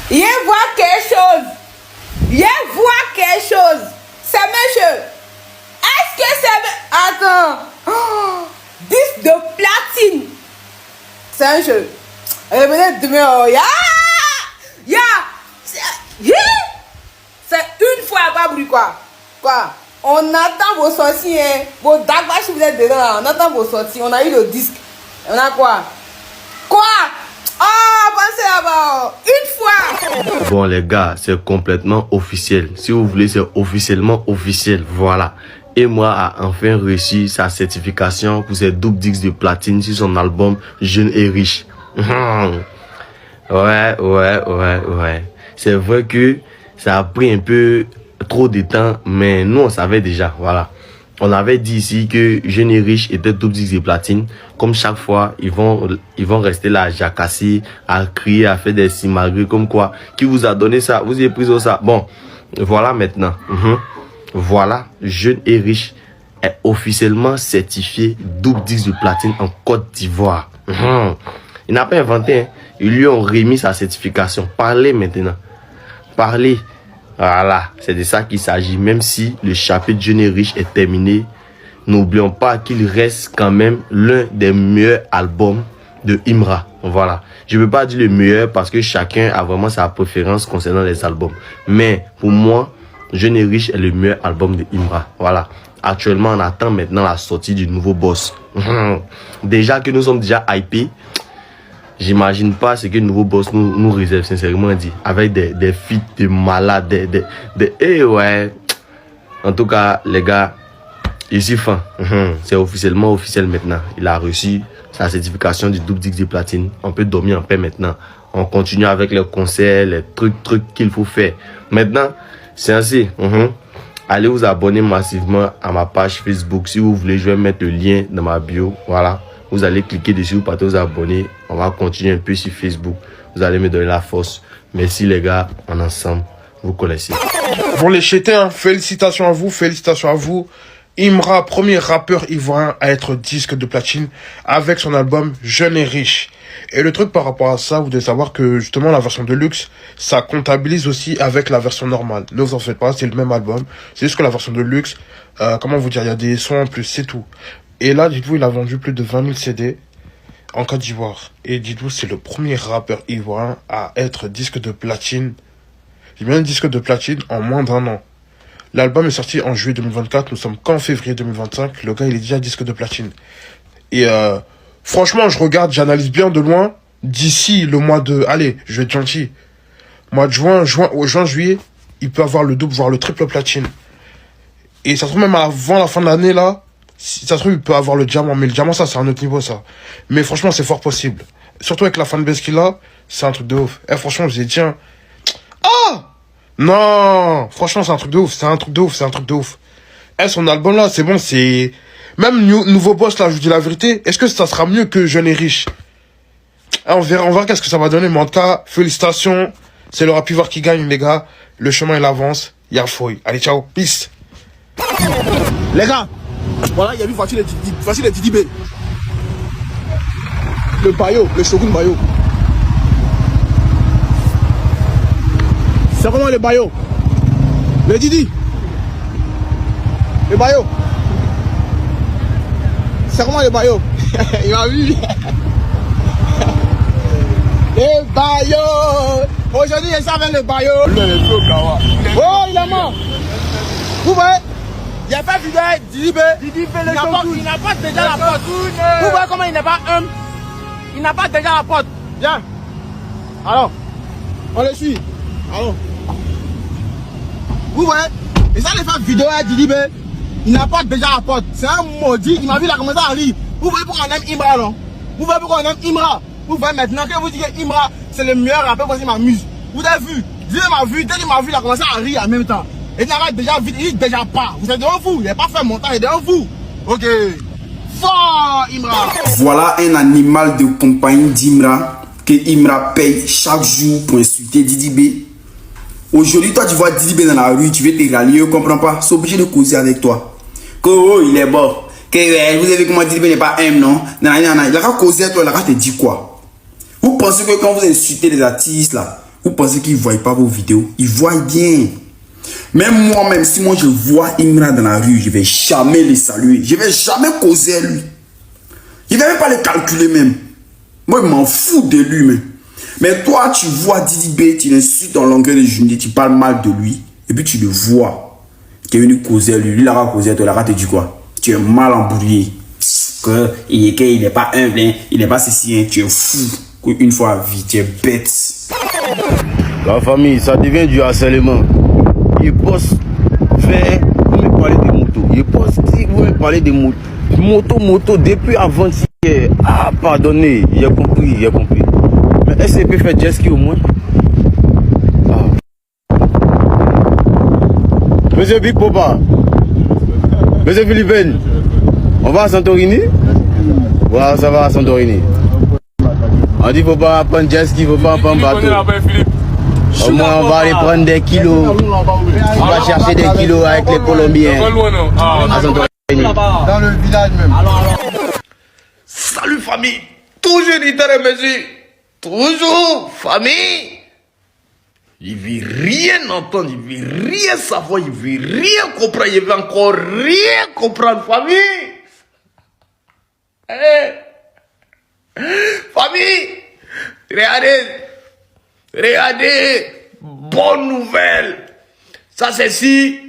Il voit quelque chose. Il voit quelque chose. C'est monsieur. Est-ce que c'est... Attends. Oh, disque de platine. C'est un jeu. Revenez demain. C'est une fois pas bruit quoi. Quoi? On attend vos sorties. Hein. Vos dagbash, si vous êtes dedans là. On attend vos sorties. On a eu le disque. On a quoi? Quoi? Oh, pensez là-bas. Une fois. Bon les gars, c'est complètement officiel. Si vous voulez, c'est officiellement officiel. Voilà. Et moi a enfin reçu sa certification pour ses double disques de platine sur son album Jeune et Riche. Ouais. C'est vrai que ça a pris un peu trop de temps, mais nous on savait déjà. Voilà. On avait dit ici que Jeune et Riche était double disque de platine. Comme chaque fois, ils vont rester là à jacasser, à crier, à faire des simagrées comme quoi. Qui vous a donné ça? Vous avez pris ça? Bon, voilà maintenant. Voilà, Jeune et Riche est officiellement certifié double disque de platine en Côte d'Ivoire. Il n'a pas inventé, hein. Ils lui ont remis sa certification. Parlez maintenant. Parlez. Voilà, c'est de ça qu'il s'agit. Même si le chapitre Jeune et Riche est terminé, n'oublions pas qu'il reste quand même l'un des meilleurs albums de Imra. Voilà. Je ne veux pas dire le meilleur parce que chacun a vraiment sa préférence concernant les albums. Mais pour moi, Jeune et Riche est le meilleur album de Imra. Voilà. Actuellement, on attend maintenant la sortie du nouveau boss. Déjà que nous sommes déjà hypés, j'imagine pas ce que le nouveau boss nous réserve, sincèrement dit. Avec des feats de malades, ouais. En tout cas, les gars, ici fin. C'est officiellement officiel maintenant. Il a reçu sa certification du double disque de platine. On peut dormir en paix maintenant. On continue avec les concerts, les trucs qu'il faut faire. Maintenant, c'est ainsi. Allez vous abonner massivement à ma page Facebook. Si vous voulez, je vais mettre le lien dans ma bio. Voilà. Vous allez cliquer dessus, vous partez vous abonner. On va continuer un peu sur Facebook. Vous allez me donner la force. Merci les gars, on est ensemble. Vous connaissez. Bon les chétés, hein, félicitations à vous. Imra, premier rappeur ivoirien à être disque de platine avec son album Jeune et Riche. Et le truc par rapport à ça, vous devez savoir que justement la version de luxe, ça comptabilise aussi avec la version normale. Ne vous en faites pas, c'est le même album. C'est juste que la version de luxe, comment vous dire, il y a des sons en plus, c'est tout. Et là, dites-vous, il a vendu plus de 20 000 CD en Côte d'Ivoire. Et dites-vous, c'est le premier rappeur ivoirien à être disque de platine. J'ai bien un disque de platine en moins d'1 an. L'album est sorti en juillet 2024, nous sommes qu'en février 2025. Le gars, il est déjà disque de platine. Et franchement, je regarde, j'analyse bien de loin. D'ici le mois de... Allez, je vais être gentil. Mois de juin, juillet, il peut avoir le double, voire le triple platine. Et ça se trouve même avant la fin de l'année, là, si ça se trouve, il peut avoir le diamant. Mais le diamant, ça, c'est un autre niveau, ça. Mais franchement, c'est fort possible. Surtout avec la fanbase qu'il a, c'est un truc de ouf. Franchement, je vous ai dit, ah! Non! Franchement, c'est un truc de ouf. Son album, là, c'est bon, c'est... Même nouveau boss, là, je vous dis la vérité. Est-ce que ça sera mieux que Jeune et Riche? On verra qu'est-ce que ça va donner. Mais en tout cas, félicitations. C'est le rap ivoire qui gagne, les gars. Le chemin, il avance. Il y a fouille. Allez, ciao. Peace. Les gars, voilà, il y a une voiture de Didi B. Le Bayo, le Shogun Bayo. C'est comment le Bayo? Le Didi. Le Bayo. C'est comment le Bayo? Il m'a vu. Le Bayo. Aujourd'hui, il s'appelle le Bayo. Oh, il est mort. Vous voyez? Il n'y a pas vidéo Didi B. Il n'a pas déjà la porte. Vous voyez comment il n'est pas humble? Il n'a pas déjà la porte. Viens. Alors, on le suit. Alors. Vous voyez? Et ça, les femmes vidéo à Didi B, il n'a pas déjà la porte. C'est un maudit. Il m'a vu, il a commencé à rire. Vous voyez pourquoi on aime Imra, non? Vous voyez pourquoi on aime Imra? Vous voyez maintenant que vous dites que Imra, c'est le meilleur rappeur parce qu'il m'amuse. Vous avez vu? Didi m'a vu, dès qu'il m'a vu, il a commencé à rire en même temps. Et il n'arrête déjà vite, il dit déjà pas. Vous êtes devant vous, il n'a pas fait montage, il est devant vous. Ok. Fort, Imra. Voilà un animal de compagnie d'Imra que Imra paye chaque jour pour insulter Didi B. Aujourd'hui, toi, tu vois Didi B dans la rue, tu veux te rallier, je ne comprends pas. C'est obligé de causer avec toi. Que oh, il est bon. Que vous avez vu comment Didi B n'est pas M, non? Il a qu'à causer avec toi, il a qu'à te dire quoi? Vous pensez que quand vous insultez les artistes, là, Vous pensez qu'ils ne voient pas vos vidéos? Ils voient bien. Même moi-même, si moi je vois Imra dans la rue, je ne vais jamais le saluer. Je ne vais jamais causer à lui. Je ne vais même pas le calculer même. Moi, je m'en fous de lui même. Mais toi, tu vois Didi B, tu l'insultes en longueur de journée, tu parles mal de lui. Et puis tu le vois. Tu es venu causer à lui. Lui, il a causé à toi. Il a te dit quoi? Tu es mal embrouillé. Il n'est pas humble, hein. Il n'est pas ceci, hein. Tu es fou. Une fois à vie, tu es bête. La famille, ça devient du harcèlement. Il pense faire, vous me parlez de moto. Il pense dire, vous me parlez de moto. Moto, depuis avant-hier. Ah, pardonnez, j'ai compris. Mais est-ce qu'il peut faire jet ski au moins? Ah. Monsieur Big Papa, Monsieur Philippine, on va à Santorini? Voilà, ça va à Santorini. On dit qu'il ne faut pas prendre jet ski, il ne faut pas prendre bateau. Au moins, on va aller prendre des kilos. On va chercher des kilos avec les Colombiens. À Santorini. Dans le village même. Salut famille. Toujours et mesures. Toujours famille. Il ne veut rien entendre, il ne veut rien savoir, il ne veut rien comprendre, il ne veut encore rien comprendre, famille. Hey. Famille, regardez, bonne nouvelle. Ça c'est si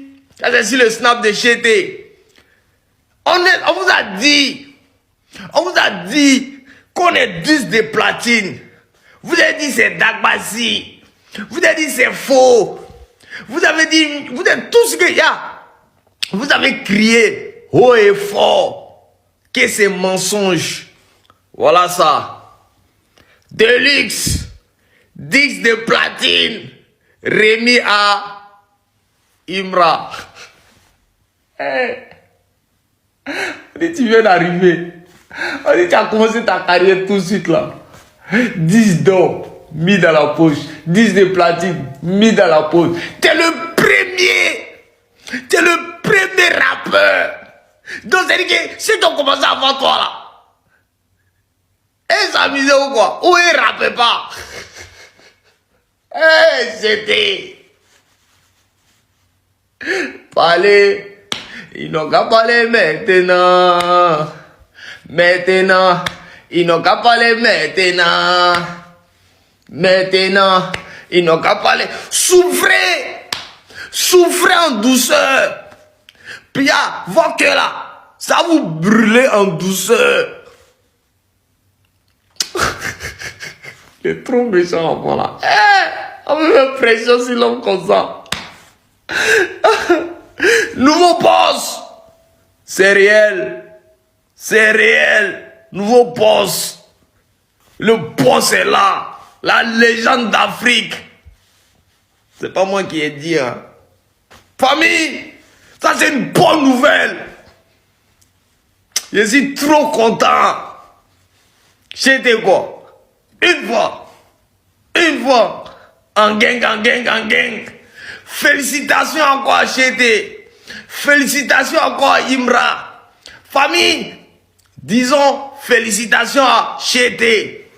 le snap de GT. On vous a dit qu'on est 10 de platine. Vous avez dit c'est Dagbasi. Vous avez dit c'est faux. Vous avez dit, vous avez tout ce qu'il y a. Vous avez crié haut et fort que c'est mensonge. Voilà ça. Deluxe, 10 de platine, remis à Imra. Hey. On dit, tu viens d'arriver. On dit, tu as commencé ta carrière tout de suite là. 10 d'or, mis dans la poche. 10 de platine, mis dans la poche. T'es le premier. T'es le premier rappeur. Donc, c'est-à-dire que si tu as commencé avant toi là, et s'amuser ou quoi? Ou il rappe pas? Eh, c'était. Parler. Ils n'ont qu'à parler maintenant. Maintenant. Ils n'ont qu'à parler maintenant. Maintenant. Ils n'ont qu'à parler. Souffrez. Souffrez en douceur. Puis, votre cœur là, ça vous brûler en douceur. Il est trop méchant, voilà. On me met pression sur l'homme comme ça. Nouveau boss. C'est réel. C'est réel. Nouveau boss. Le boss est là. La légende d'Afrique. C'est pas moi qui ai dit, hein. Famille, ça c'est une bonne nouvelle. Je suis trop content. J'étais quoi? Une fois, en gang. Félicitations encore à Chété. Félicitations encore à Imra. Famille, disons félicitations à Chété.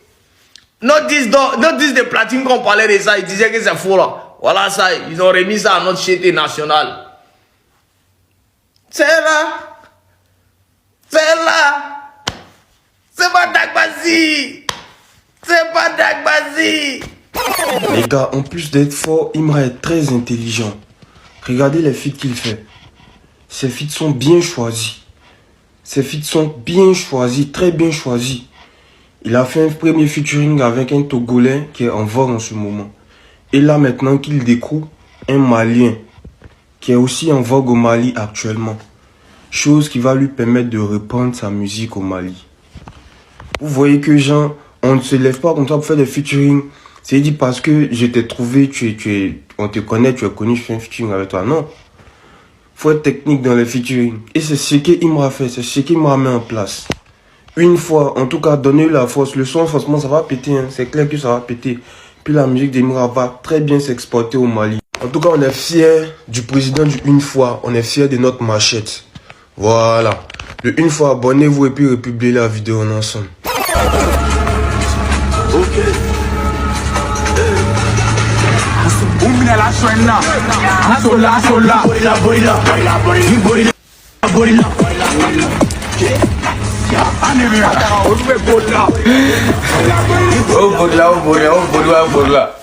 Notre 10 de platine qu'on parlait de ça, ils disaient que c'est faux là. Voilà ça, ils ont remis ça à notre Chété national. C'est là. C'est pas Dagbasi. C'est pas Dagbasi. Les gars, en plus d'être fort, Imra est très intelligent. Regardez les feats qu'il fait. Ses feats sont bien choisis. Très bien choisis. Il a fait un premier featuring avec un Togolais qui est en vogue en ce moment. Et là maintenant qu'il découvre un Malien qui est aussi en vogue au Mali actuellement. Chose qui va lui permettre de reprendre sa musique au Mali. Vous voyez que Jean, on ne se lève pas comme ça pour faire des featuring. C'est dit parce que je t'ai trouvé, on te connaît, tu es connu, je fais un featuring avec toi. Non. Faut être technique dans les featuring. Et c'est ce qu'Imra fait, c'est ce qu'Imra met en place. Une fois, en tout cas, donnez la force. Le son, franchement, ça va péter. Hein. C'est clair que ça va péter. Puis la musique d'Imra va très bien s'exporter au Mali. En tout cas, on est fiers du président du Une Fois. On est fiers de notre machette. Voilà. Le Une Fois, abonnez-vous et puis republiez la vidéo ensemble. Ok.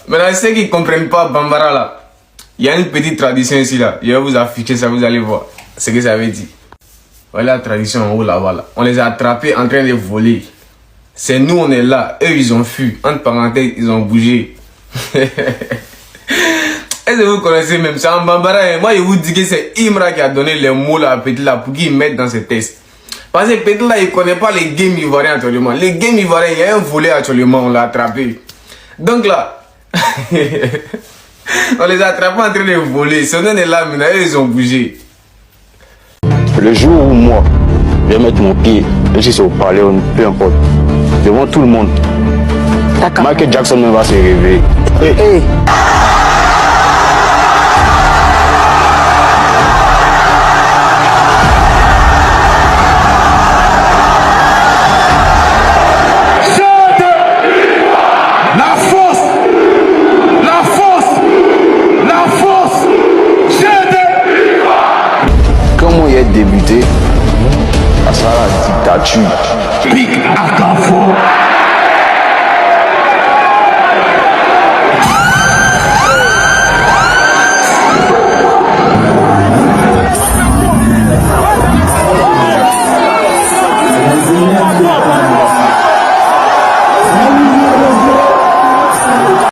Maintenant, ceux qui ne comprennent pas Bambara là, il y a une petite tradition ici là. Je vais vous afficher ça, vous allez voir ce que ça veut dire. Voilà la tradition en haut là-bas là. On les a attrapés en train de voler. C'est nous, on est là. Eux, ils ont fui. Entre parenthèses, ils ont bougé. Est-ce que vous connaissez même ça en Bambara? Moi, je vous dis que c'est Imra qui a donné les mots là à Petit là pour qu'ils mettent dans ce test. Parce que Petit là, il ne connaît pas les games ivoiriens actuellement. Les games ivoiriens, il y a un volet actuellement, on l'a attrapé. Donc là, on les a attrapés en train de voler. Si on est là, maintenant, eux, ils ont bougé. Le jour où moi, je vais mettre mon pied, même si c'est au palais, peu importe, devant tout le monde, Michael Jackson même va se réveiller. Hey. Comment il est débuté à ça la dictature. Pique à